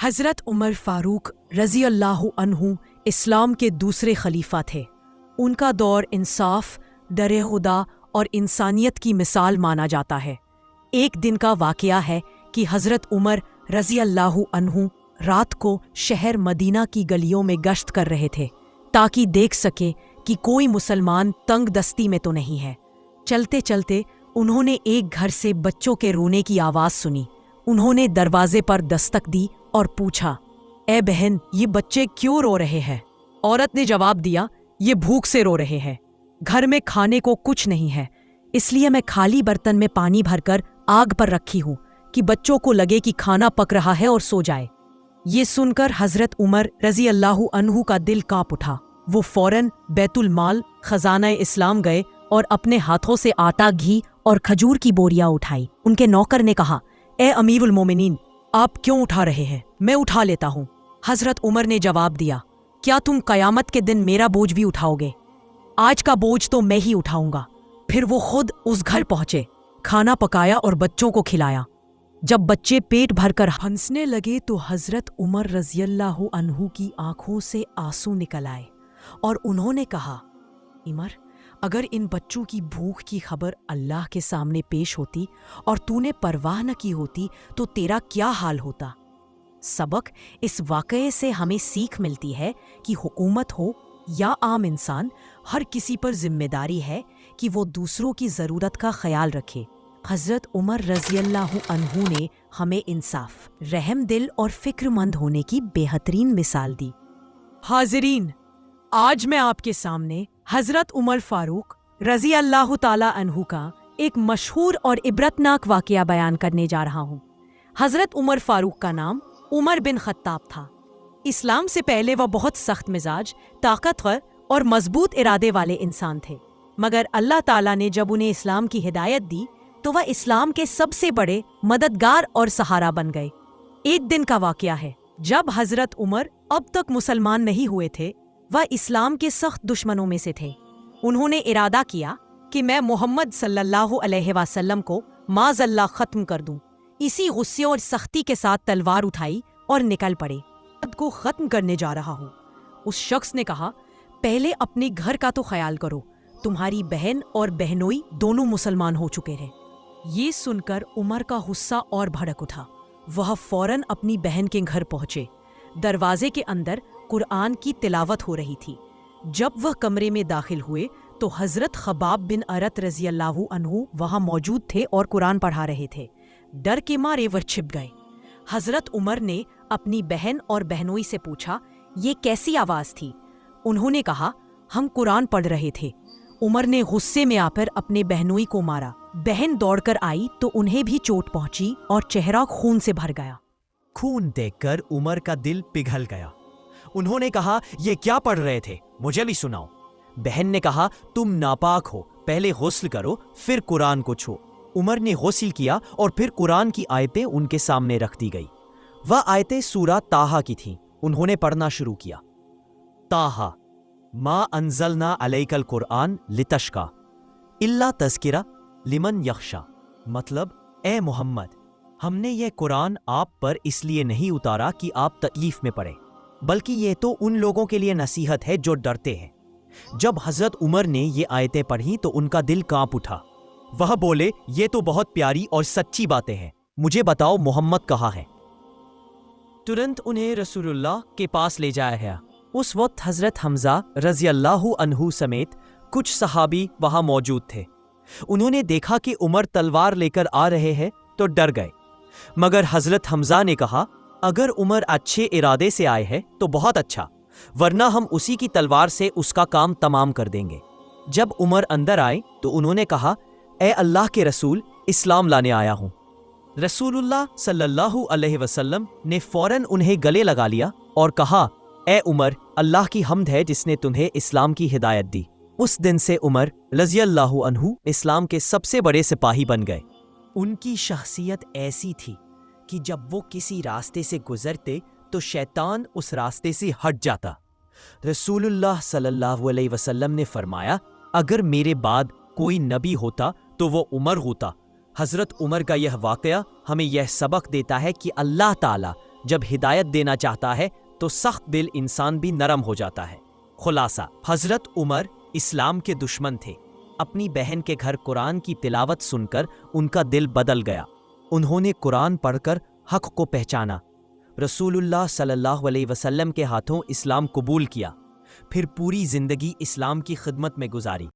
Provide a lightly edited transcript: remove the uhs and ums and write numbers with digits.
حضرت عمر فاروق رضی اللہ عنہ اسلام کے دوسرے خلیفہ تھے۔ ان کا دور انصاف، ڈر خدا اور انسانیت کی مثال مانا جاتا ہے۔ ایک دن کا واقعہ ہے کہ حضرت عمر رضی اللہ عنہ رات کو شہر مدینہ کی گلیوں میں گشت کر رہے تھے تاکہ دیکھ سکے کہ کوئی مسلمان تنگ دستی میں تو نہیں ہے۔ چلتے چلتے انہوں نے ایک گھر سے بچوں کے رونے کی آواز سنی۔ انہوں نے دروازے پر دستک دی اور پوچھا، اے بہن، یہ بچے کیوں رو رہے ہیں؟ عورت نے جواب دیا، یہ بھوک سے رو رہے ہیں، گھر میں کھانے کو کچھ نہیں ہے، اس لیے میں خالی برتن میں پانی بھر کر آگ پر رکھی ہوں کہ بچوں کو لگے کہ کھانا پک رہا ہے اور سو جائے۔ یہ سن کر حضرت عمر رضی اللہ عنہ کا دل کانپ اٹھا۔ وہ فوراً بیت المال خزانہ اسلام گئے اور اپنے ہاتھوں سے آٹا، گھی اور کھجور کی بوریاں اٹھائی۔ ان کے نوکر نے کہا، اے امیر المومنین، آپ کیوں اٹھا رہے ہیں؟ میں اٹھا لیتا ہوں۔ حضرت عمر نے جواب دیا، کیا تم قیامت کے دن میرا بوجھ بھی اٹھاؤ گے؟ آج کا بوجھ تو میں ہی اٹھاؤں گا۔ پھر وہ خود اس گھر پہنچے، کھانا پکایا اور بچوں کو کھلایا۔ جب بچے پیٹ بھر کر ہنسنے لگے تو حضرت عمر رضی اللہ عنہ کی آنکھوں سے آنسو نکل آئے اور انہوں نے کہا، عمر، اگر ان بچوں کی بھوک کی خبر اللہ کے سامنے پیش ہوتی اور تو نے پرواہ نہ کی ہوتی تو تیرا کیا حال ہوتا؟ سبق اس واقعے سے ہمیں سیکھ ملتی ہے کہ حکومت ہو یا عام انسان، ہر کسی پر ذمہ داری ہے کہ وہ دوسروں کی ضرورت کا خیال رکھے۔ حضرت عمر رضی اللہ عنہ نے ہمیں انصاف، رحم دل اور فکر مند ہونے کی بہترین مثال دی۔ حاضرین، آج میں آپ کے سامنے حضرت عمر فاروق رضی اللہ تعالی عنہ کا ایک مشہور اور عبرتناک واقعہ بیان کرنے جا رہا ہوں۔ حضرت عمر فاروق کا نام عمر بن خطاب تھا۔ اسلام سے پہلے وہ بہت سخت مزاج، طاقتور اور مضبوط ارادے والے انسان تھے، مگر اللہ تعالیٰ نے جب انہیں اسلام کی ہدایت دی تو وہ اسلام کے سب سے بڑے مددگار اور سہارا بن گئے۔ ایک دن کا واقعہ ہے جب حضرت عمر اب تک مسلمان نہیں ہوئے تھے، وہ اسلام کے سخت دشمنوں میں سے تھے۔ انہوں نے ارادہ کیا کہ میں محمد صلی اللہ علیہ وسلم کو معاذ اللہ ختم کر دوں۔ اسی غصے اور سختی کے ساتھ تلوار اٹھائی اور نکل پڑے۔ کو ختم کرنے جا رہا ہوں۔ اس شخص نے کہا، پہلے اپنے گھر کا تو خیال کرو، تمہاری بہن اور بہنوئی دونوں مسلمان ہو چکے ہیں۔ یہ سن کر عمر کا غصہ اور بھڑک اٹھا۔ وہ فوراً اپنی بہن کے گھر پہنچے۔ دروازے کے اندر قرآن کی تلاوت ہو رہی تھی۔ جب وہ کمرے میں داخل ہوئے تو حضرت خباب بن ارت رضی اللہ عنہ وہاں موجود تھے اور قرآن پڑھا رہے تھے۔ ڈر کے مارے وہ چھپ گئے۔ حضرت عمر نے اپنی بہن اور بہنوئی سے پوچھا، یہ کیسی آواز تھی؟ انہوں نے کہا، ہم قرآن پڑھ رہے تھے۔ عمر نے غصے میں آ کر اپنے بہنوئی کو مارا۔ بہن دوڑ کر آئی تو انہیں بھی چوٹ پہنچی اور چہرہ خون سے بھر گیا۔ خون دیکھ کر عمر کا دل پگھل گیا۔ انہوں نے کہا، یہ کیا پڑھ رہے تھے؟ مجھے بھی سناؤ۔ بہن نے کہا، تم ناپاک ہو، پہلے غسل کرو پھر قرآن کو چھو۔ عمر نے غسل کیا اور پھر قرآن کی آیتیں ان کے سامنے رکھ دی گئی۔ وہ آیتیں سورہ طٰہٰ کی تھیں۔ انہوں نے پڑھنا شروع کیا، طٰہٰ ما انزلنا علیک القرآن لتشقیٰ الا تذکرہ لمن یخشیٰ۔ مطلب، اے محمد، ہم نے یہ قرآن آپ پر اس لیے نہیں اتارا کہ آپ تکلیف میں پڑیں، بلکہ یہ تو ان لوگوں کے لیے نصیحت ہے جو ڈرتے ہیں۔ جب حضرت عمر نے یہ آیتیں پڑھی تو ان کا دل کانپ اٹھا۔ وہ بولے، یہ تو بہت پیاری اور سچی باتیں ہیں، مجھے بتاؤ محمد کہاں ہے؟ ترنت انہیں رسول اللہ کے پاس لے جایا گیا۔ اس وقت حضرت حمزہ رضی اللہ عنہ سمیت کچھ صحابی وہاں موجود تھے۔ انہوں نے دیکھا کہ عمر تلوار لے کر آ رہے ہیں تو ڈر گئے، مگر حضرت حمزہ نے کہا، اگر عمر اچھے ارادے سے آئے ہیں تو بہت اچھا، ورنہ ہم اسی کی تلوار سے اس کا کام تمام کر دیں گے۔ جب عمر اندر آئے تو انہوں نے کہا، اے اللہ کے رسول، اسلام لانے آیا ہوں۔ رسول اللہ صلی اللہ علیہ وسلم نے فوراً انہیں گلے لگا لیا اور کہا، اے عمر، اللہ کی حمد ہے جس نے تمہیں اسلام کی ہدایت دی۔ اس دن سے عمر رضی اللہ عنہ اسلام کے سب سے بڑے سپاہی بن گئے۔ ان کی شخصیت ایسی تھی کہ جب وہ کسی راستے سے گزرتے تو شیطان اس راستے سے ہٹ جاتا۔ رسول اللہ صلی اللہ علیہ وسلم نے فرمایا، اگر میرے بعد کوئی نبی ہوتا تو وہ عمر ہوتا۔ حضرت عمر کا یہ واقعہ ہمیں یہ سبق دیتا ہے کہ اللہ تعالیٰ جب ہدایت دینا چاہتا ہے تو سخت دل انسان بھی نرم ہو جاتا ہے۔ خلاصہ، حضرت عمر اسلام کے دشمن تھے۔ اپنی بہن کے گھر قرآن کی تلاوت سن کر ان کا دل بدل گیا۔ انہوں نے قرآن پڑھ کر حق کو پہچانا، رسول اللہ صلی اللہ علیہ وسلم کے ہاتھوں اسلام قبول کیا، پھر پوری زندگی اسلام کی خدمت میں گزاری۔